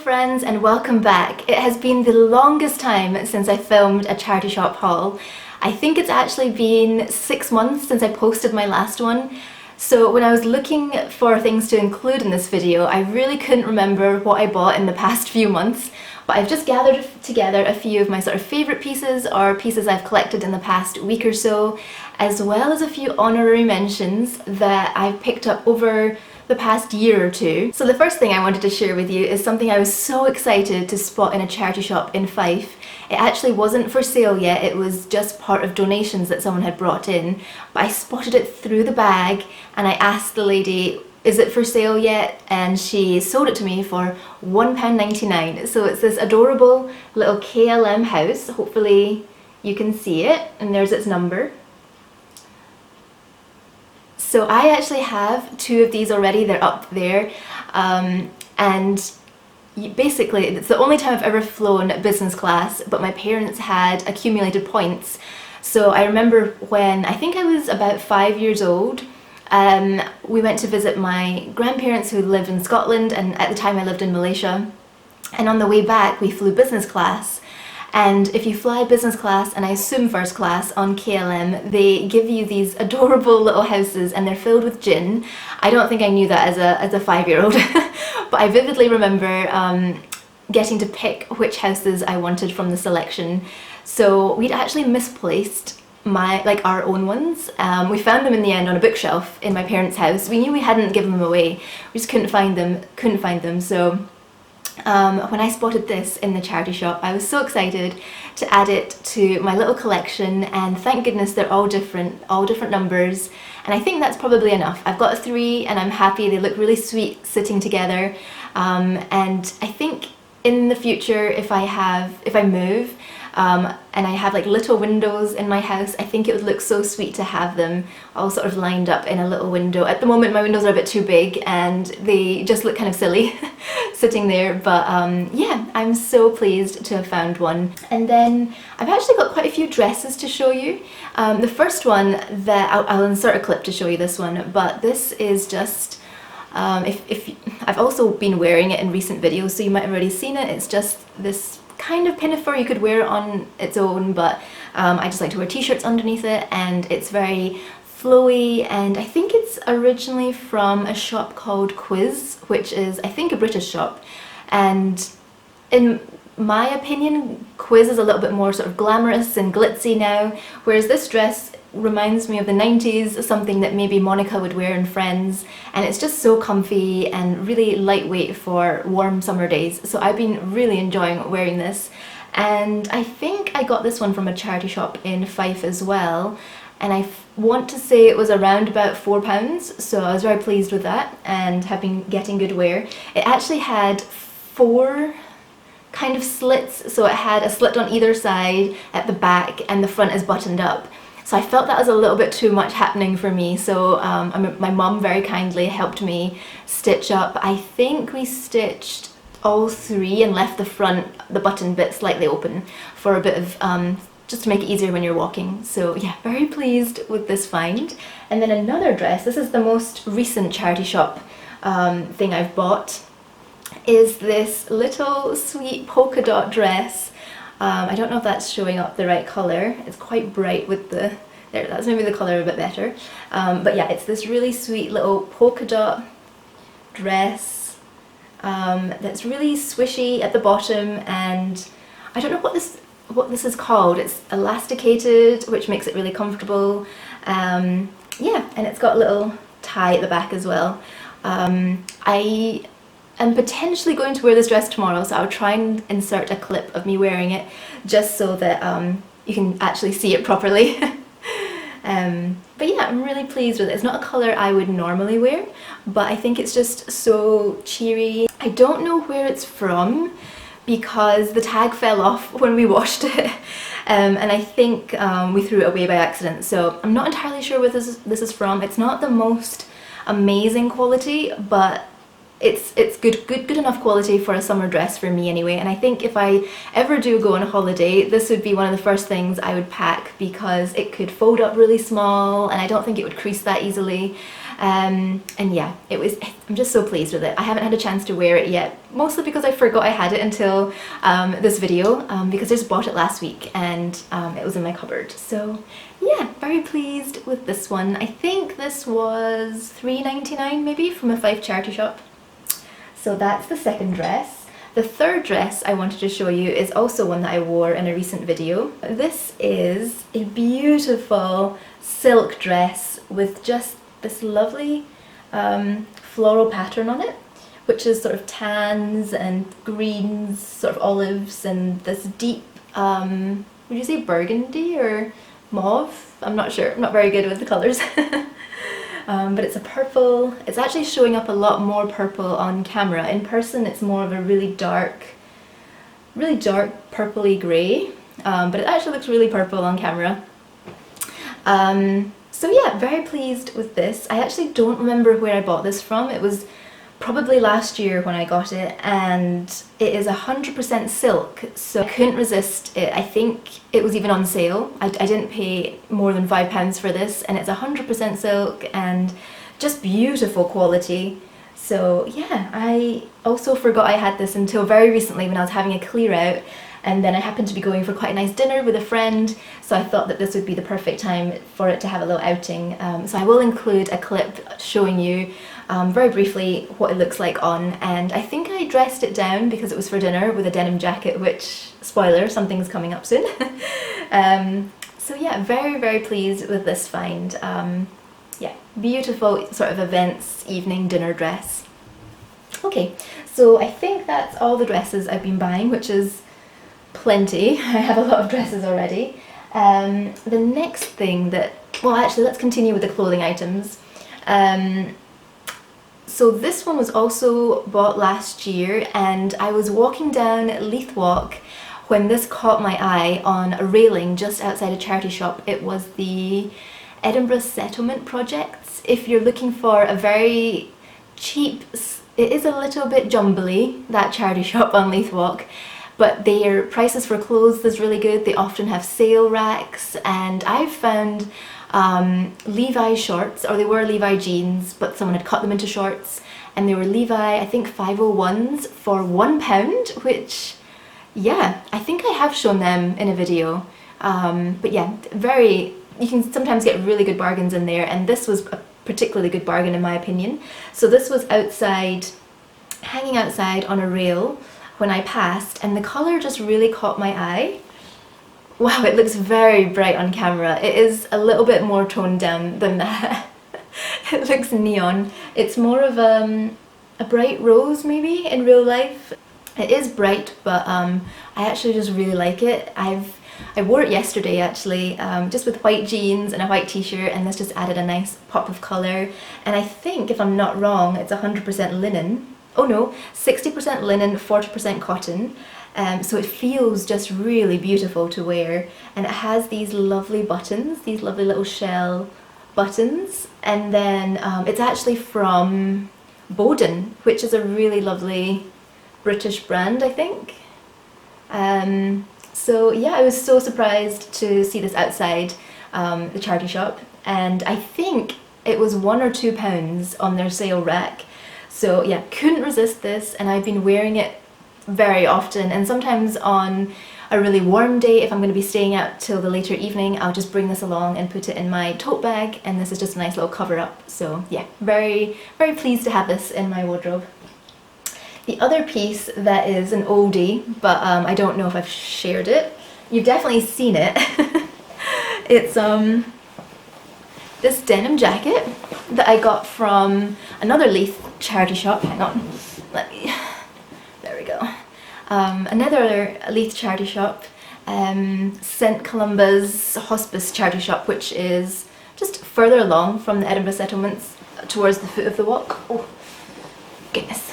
friends, and welcome back. It has been the longest time since I filmed a charity shop haul. I think it's actually been 6 months since I posted my last one. So when I was looking for things to include in this video, I really couldn't remember what I bought in the past few months, but I've just gathered together a few of my sort of favourite pieces or pieces I've collected in the past week or so, as well as a few honorary mentions that I've picked up over the past year or two. So the first thing I wanted to share with you is something I was so excited to spot in a charity shop in Fife. It actually wasn't for sale yet, it was just part of donations that someone had brought in, but I spotted it through the bag and I asked the lady, is it for sale yet? And she sold it to me for £1.99. So it's this adorable little KLM house. Hopefully you can see it, and there's its number. So I actually have 2 of these already, they're up there, and basically it's the only time I've ever flown business class, but my parents had accumulated points. So I remember when I think I was about 5 years old, we went to visit my grandparents who lived in Scotland, and at the time I lived in Malaysia, and on the way back we flew business class. And if you fly business class, and I assume first class, on KLM, they give you these adorable little houses and they're filled with gin. I don't think I knew that as a 5-year-old, but I vividly remember getting to pick which houses I wanted from the selection. So we'd actually misplaced our own ones. We found them in the end on a bookshelf in my parents' house. We knew we hadn't given them away, we just couldn't find them. So when I spotted this in the charity shop, I was so excited to add it to my little collection, and thank goodness they're all different numbers, and I think that's probably enough. I've got 3 and I'm happy. They look really sweet sitting together, and I think in the future, if I move and I have like little windows in my house, I think it would look so sweet to have them all sort of lined up in a little window. At the moment my windows are a bit too big and they just look kind of silly sitting there, but yeah, I'm so pleased to have found one. And then I've actually got quite a few dresses to show you. The first one that I'll insert a clip to show you this one, but this is just if I've also been wearing it in recent videos, so you might have already seen it. It's just this kind of pinafore. You could wear it on its own, but I just like to wear t-shirts underneath it, and it's very flowy, and I think it's originally from a shop called Quiz, which is I think a British shop, and in my opinion Quiz is a little bit more sort of glamorous and glitzy now, whereas this dress reminds me of the 90s, something that maybe Monica would wear in Friends, and it's just so comfy and really lightweight for warm summer days. So I've been really enjoying wearing this, and I think I got this one from a charity shop in Fife as well, and I want to say it was around about £4, so I was very pleased with that and have been getting good wear. It actually had 4 kind of slits, so it had a slit on either side at the back and the front is buttoned up. So I felt that was a little bit too much happening for me, so my mum very kindly helped me stitch up. I think we stitched all 3 and left the button bit slightly open for a bit of, just to make it easier when you're walking. So yeah, very pleased with this find. And then another dress, this is the most recent charity shop thing I've bought, is this little sweet polka dot dress. I don't know if that's showing up the right colour. It's quite bright with there, that's maybe the colour a bit better. But yeah, it's this really sweet little polka dot dress that's really swishy at the bottom, and I don't know what this is called. It's elasticated, which makes it really comfortable. Yeah, and it's got a little tie at the back as well. I'm potentially going to wear this dress tomorrow, so I'll try and insert a clip of me wearing it just so that you can actually see it properly. But yeah, I'm really pleased with it. It's not a colour I would normally wear, but I think it's just so cheery. I don't know where it's from because the tag fell off when we washed it, and I think we threw it away by accident, so I'm not entirely sure where this is from. It's not the most amazing quality, but it's good enough quality for a summer dress for me anyway, and I think if I ever do go on a holiday, this would be one of the first things I would pack because it could fold up really small and I don't think it would crease that easily. And yeah, I'm just so pleased with it. I haven't had a chance to wear it yet, mostly because I forgot I had it until this video, because I just bought it last week and it was in my cupboard. So yeah, very pleased with this one. I think this was $3.99 maybe from a Fife charity shop. So that's the second dress. The third dress I wanted to show you is also one that I wore in a recent video. This is a beautiful silk dress with just this lovely floral pattern on it, which is sort of tans and greens, sort of olives, and this deep, would you say burgundy or mauve? I'm not sure, I'm not very good with the colours. But it's a purple. It's actually showing up a lot more purple on camera. In person it's more of a really dark purpley grey, but it actually looks really purple on camera. So yeah, very pleased with this. I actually don't remember where I bought this from. It was probably last year when I got it, and it is 100% silk, so I couldn't resist it. I think it was even on sale. I didn't pay more than £5 for this, and it's 100% silk and just beautiful quality. So yeah, I also forgot I had this until very recently when I was having a clear out, and then I happened to be going for quite a nice dinner with a friend, so I thought that this would be the perfect time for it to have a little outing. So I will include a clip showing you very briefly what it looks like on, and I think I dressed it down because it was for dinner with a denim jacket, which, spoiler, something's coming up soon. So yeah, very pleased with this find. Yeah, beautiful sort of events, evening dinner dress. Okay, so I think that's all the dresses I've been buying, which is plenty. I have a lot of dresses already. The next thing that, well actually let's continue with the clothing items. So this one was also bought last year, and I was walking down Leith Walk when this caught my eye on a railing just outside a charity shop. It was the Edinburgh Settlement Projects. If you're looking for a very cheap, it is a little bit jumbly, that charity shop on Leith Walk, but their prices for clothes is really good. They often have sale racks, and I've found Levi shorts, or they were Levi jeans, but someone had cut them into shorts, and they were Levi, I think 501s for £1, which, yeah, I think I have shown them in a video. But yeah, you can sometimes get really good bargains in there, and this was a particularly good bargain in my opinion. So this was outside, hanging outside on a rail when I passed, and the colour just really caught my eye. Wow, it looks very bright on camera. It is a little bit more toned down than that. It looks neon. It's more of a bright rose maybe in real life. It is bright, but I actually just really like it. I wore it yesterday actually, just with white jeans and a white t-shirt, and this just added a nice pop of colour. And I think, if I'm not wrong, it's 100% linen. Oh no, 60% linen, 40% cotton. So it feels just really beautiful to wear, and it has these lovely buttons, these lovely little shell buttons, and then it's actually from Boden, which is a really lovely British brand, I think. So yeah, I was so surprised to see this outside the charity shop, and I think it was £1 or £2 on their sale rack. So yeah, couldn't resist this, and I've been wearing it very often, and sometimes on a really warm day, if I'm going to be staying out till the later evening, I'll just bring this along and put it in my tote bag, and this is just a nice little cover up. So yeah, very pleased to have this in my wardrobe. The other piece that is an oldie, but I don't know if I've shared it. You've definitely seen it. It's this denim jacket that I got from another Leith charity shop. Hang on, there we go. Another Leith charity shop, St Columba's Hospice charity shop, which is just further along from the Edinburgh settlements towards the foot of the walk. Oh goodness.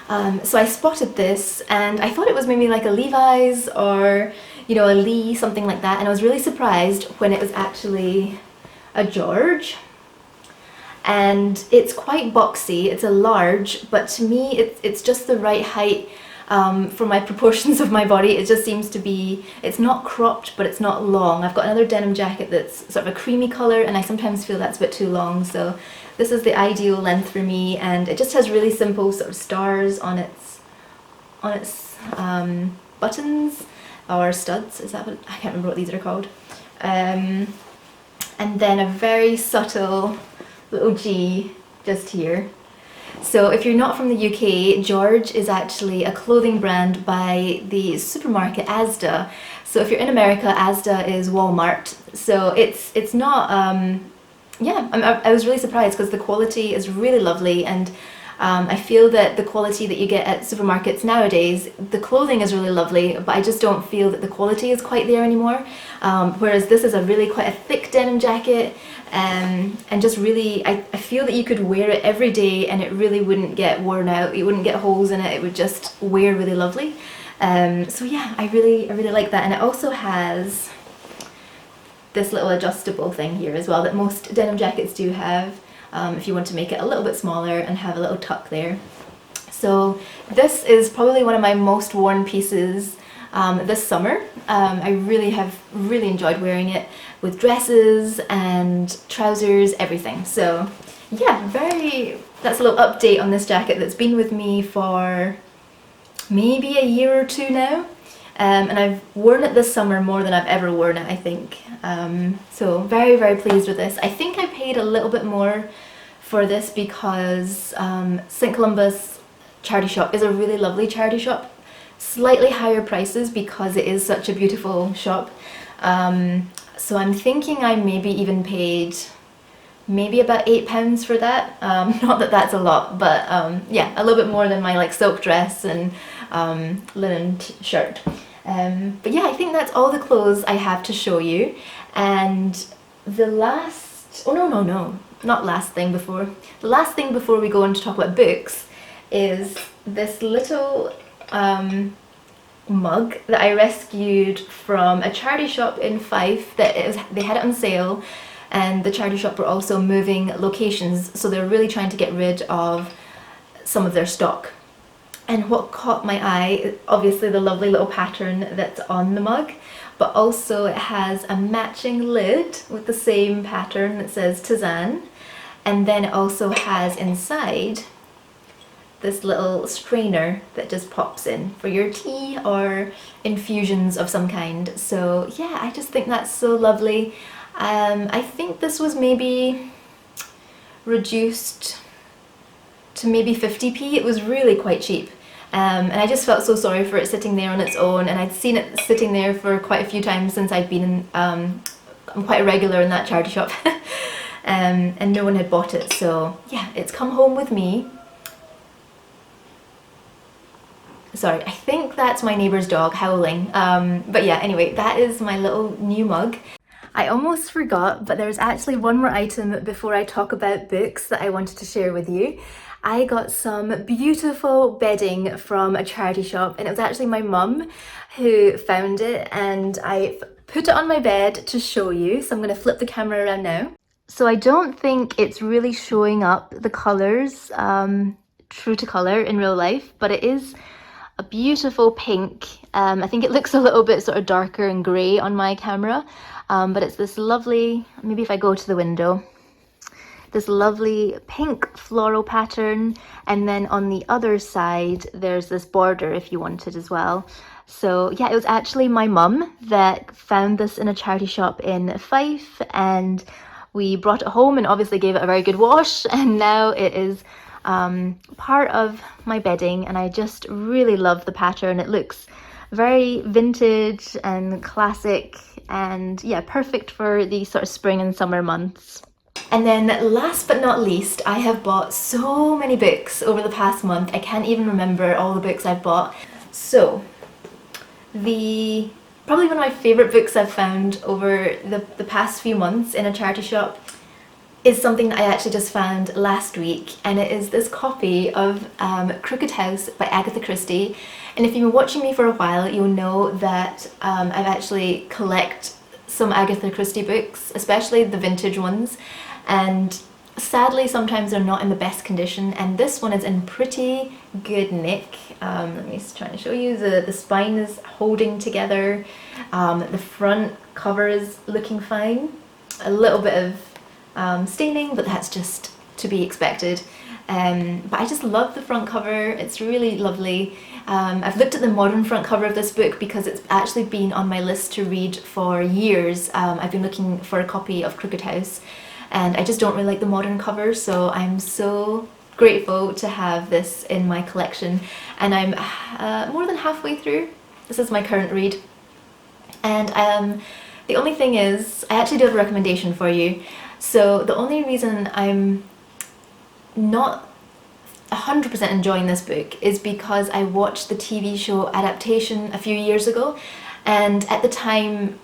So I spotted this, and I thought it was maybe like a Levi's or, you know, a Lee, something like that, and I was really surprised when it was actually a George. And it's quite boxy, it's a large, but to me it's just the right height for my proportions of my body. It just seems to be, it's not cropped, but it's not long. I've got another denim jacket that's sort of a creamy colour, and I sometimes feel that's a bit too long, so this is the ideal length for me, and it just has really simple sort of stars on its buttons, or studs, is that what, I can't remember what these are called. And then a very subtle little G just here. So if you're not from the UK, George is actually a clothing brand by the supermarket Asda. So if you're in America, Asda is Walmart. So it's not, yeah, I was really surprised because the quality is really lovely, and I feel that the quality that you get at supermarkets nowadays, the clothing is really lovely, but I just don't feel that the quality is quite there anymore. Whereas this is a really quite a thick denim jacket, and just really, I feel that you could wear it every day and it really wouldn't get worn out, you wouldn't get holes in it, it would just wear really lovely. So yeah, I really like that, and it also has this little adjustable thing here as well that most denim jackets do have. If you want to make it a little bit smaller and have a little tuck there. So this is probably one of my most worn pieces this summer. I have really enjoyed wearing it with dresses and trousers, everything. So yeah, that's a little update on this jacket that's been with me for maybe a year or two now. And I've worn it this summer more than I've ever worn it, I think. So very pleased with this. I think I paid a little bit more for this because St Columba's charity shop is a really lovely charity shop. Slightly higher prices because it is such a beautiful shop. So I'm thinking I maybe even paid maybe about £8 for that. Not that that's a lot, but yeah, a little bit more than my like silk dress and linen shirt. But yeah, I think that's all the clothes I have to show you. And the last, oh no, not last thing before. The last thing before we go on to talk about books is this little mug that I rescued from a charity shop in Fife. They had it on sale, and the charity shop were also moving locations, so they're really trying to get rid of some of their stock. And what caught my eye, obviously the lovely little pattern that's on the mug, but also it has a matching lid with the same pattern that says Tizan, and then it also has inside this little strainer that just pops in for your tea or infusions of some kind. So yeah, I just think that's so lovely. I think this was maybe reduced to maybe 50p. It was really quite cheap. And I just felt so sorry for it sitting there on its own, and I'd seen it sitting there for quite a few times since I'd been in, I'm quite a regular in that charity shop. And no one had bought it, so yeah, it's come home with me. Sorry, I think that's my neighbour's dog howling. But yeah, anyway, that is my little new mug. I almost forgot, but there's actually one more item before I talk about books that I wanted to share with you. I got some beautiful bedding from a charity shop, and it was actually my mum who found it, and I put it on my bed to show you. So I'm going to flip the camera around now. So I don't think it's really showing up the colours true to colour in real life, but it is a beautiful pink. I think it looks a little bit sort of darker and grey on my camera, but it's this lovely, maybe if I go to the window, this lovely pink floral pattern, and then on the other side there's this border if you wanted as well. So yeah, it was actually my mum that found this in a charity shop in Fife, and we brought it home and obviously gave it a very good wash, and now it is part of my bedding, and I just really love the pattern. It looks very vintage and classic, and yeah, perfect for the sort of spring and summer months. And then last but not least, I have bought so many books over the past month. I can't even remember all the books I've bought. So probably one of my favourite books I've found over the past few months in a charity shop is something that I actually just found last week, and it is this copy of Crooked House by Agatha Christie. And if you've been watching me for a while, you'll know that I've actually collect some Agatha Christie books, especially the vintage ones, and Sadly, sometimes they're not in the best condition, and this one is in pretty good nick. Let me try and show you. The spine is holding together. The front cover is looking fine. A little bit of staining, but that's just to be expected. But I just love the front cover. It's really lovely. I've looked at the modern front cover of this book because it's actually been on my list to read for years. I've been looking for a copy of Crooked House, and I just don't really like the modern cover, so I'm so grateful to have this in my collection. And I'm more than halfway through. This is my current read. And the only thing is, I actually do have a recommendation for you. So the only reason I'm not 100% enjoying this book is because I watched the TV show adaptation a few years ago, and at the time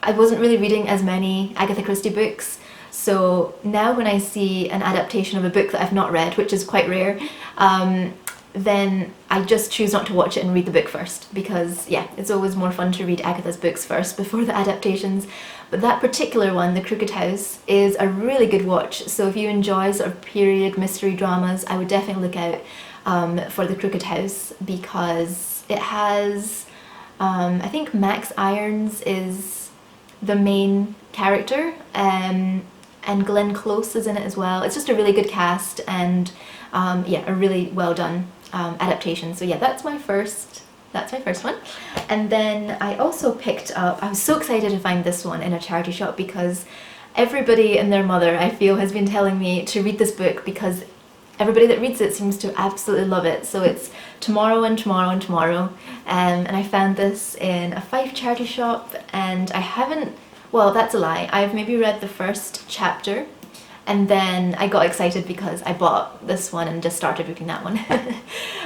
I wasn't really reading as many Agatha Christie books. So now when I see an adaptation of a book that I've not read, which is quite rare, then I just choose not to watch it and read the book first, because yeah, it's always more fun to read Agatha's books first before the adaptations. But that particular one, The Crooked House, is a really good watch. So if you enjoy sort of period mystery dramas, I would definitely look out for The Crooked House, because it has, I think Max Irons is the main character, and Glenn Close is in it as well. It's just a really good cast, and yeah, a really well done adaptation. So yeah, that's my first one. And then I also picked up, I was so excited to find this one in a charity shop, because everybody and their mother, I feel, has been telling me to read this book, because everybody that reads it seems to absolutely love it. So it's Tomorrow and Tomorrow and Tomorrow, and I found this in a Fife charity shop, and I haven't, well, that's a lie, I've maybe read the first chapter, and then I got excited because I bought this one and just started reading that one.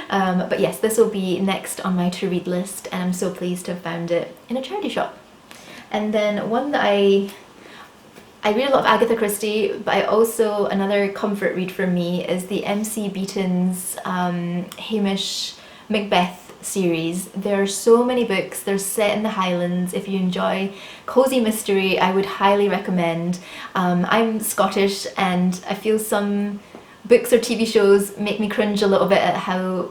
But yes, this will be next on my to-read list, and I'm so pleased to have found it in a charity shop. And then one that I read a lot of Agatha Christie, but I also, another comfort read for me is the MC Beaton's Hamish Macbeth series. There are so many books. They're set in the Highlands. If you enjoy cozy mystery, I would highly recommend. I'm Scottish, and I feel some books or TV shows make me cringe a little bit at how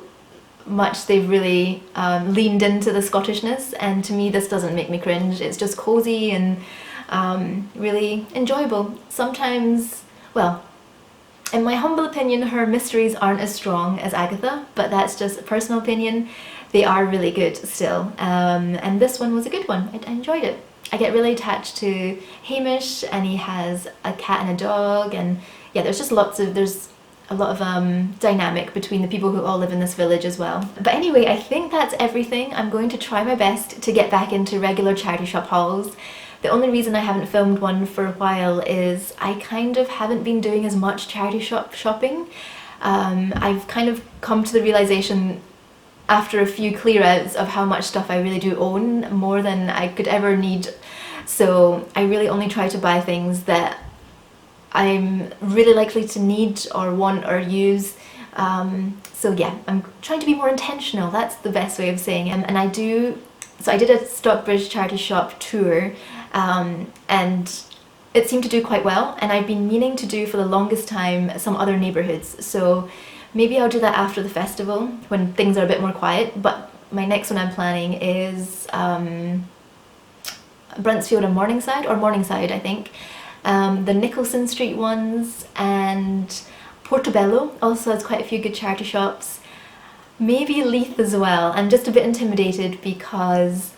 much they've really leaned into the Scottishness, and to me this doesn't make me cringe. It's just cozy and really enjoyable. Sometimes, well, in my humble opinion, her mysteries aren't as strong as Agatha, but that's just a personal opinion. They are really good still, and this one was a good one. I enjoyed it. I get really attached to Hamish, and he has a cat and a dog, and yeah, there's a lot of dynamic between the people who all live in this village as well. But anyway, I think that's everything. I'm going to try my best to get back into regular charity shop hauls. The only reason I haven't filmed one for a while is I kind of haven't been doing as much charity shop shopping. I've kind of come to the realization after a few clear outs of how much stuff I really do own, more than I could ever need. So I really only try to buy things that I'm really likely to need or want or use. So yeah, I'm trying to be more intentional. That's the best way of saying it. And I did a Stockbridge charity shop tour, and it seemed to do quite well, and I've been meaning to do for the longest time some other neighbourhoods. So maybe I'll do that after the festival when things are a bit more quiet. But my next one I'm planning is Bruntsfield and Morningside I think. The Nicholson Street ones, and Portobello also has quite a few good charity shops. Maybe Leith as well. I'm just a bit intimidated because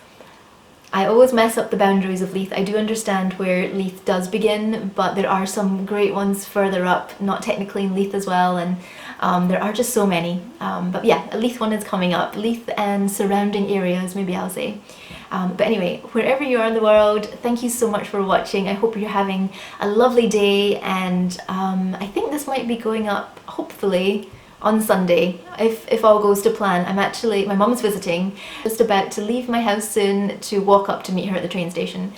I always mess up the boundaries of Leith. I do understand where Leith does begin, but there are some great ones further up, not technically in Leith as well, and there are just so many. But yeah, a Leith one is coming up. Leith and surrounding areas, maybe I'll say. But anyway, wherever you are in the world, thank you so much for watching. I hope you're having a lovely day, and I think this might be going up, hopefully, on Sunday, if all goes to plan. My mum's visiting, just about to leave my house soon to walk up to meet her at the train station.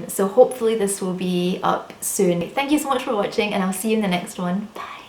So hopefully this will be up soon. Thank you so much for watching, and I'll see you in the next one. Bye!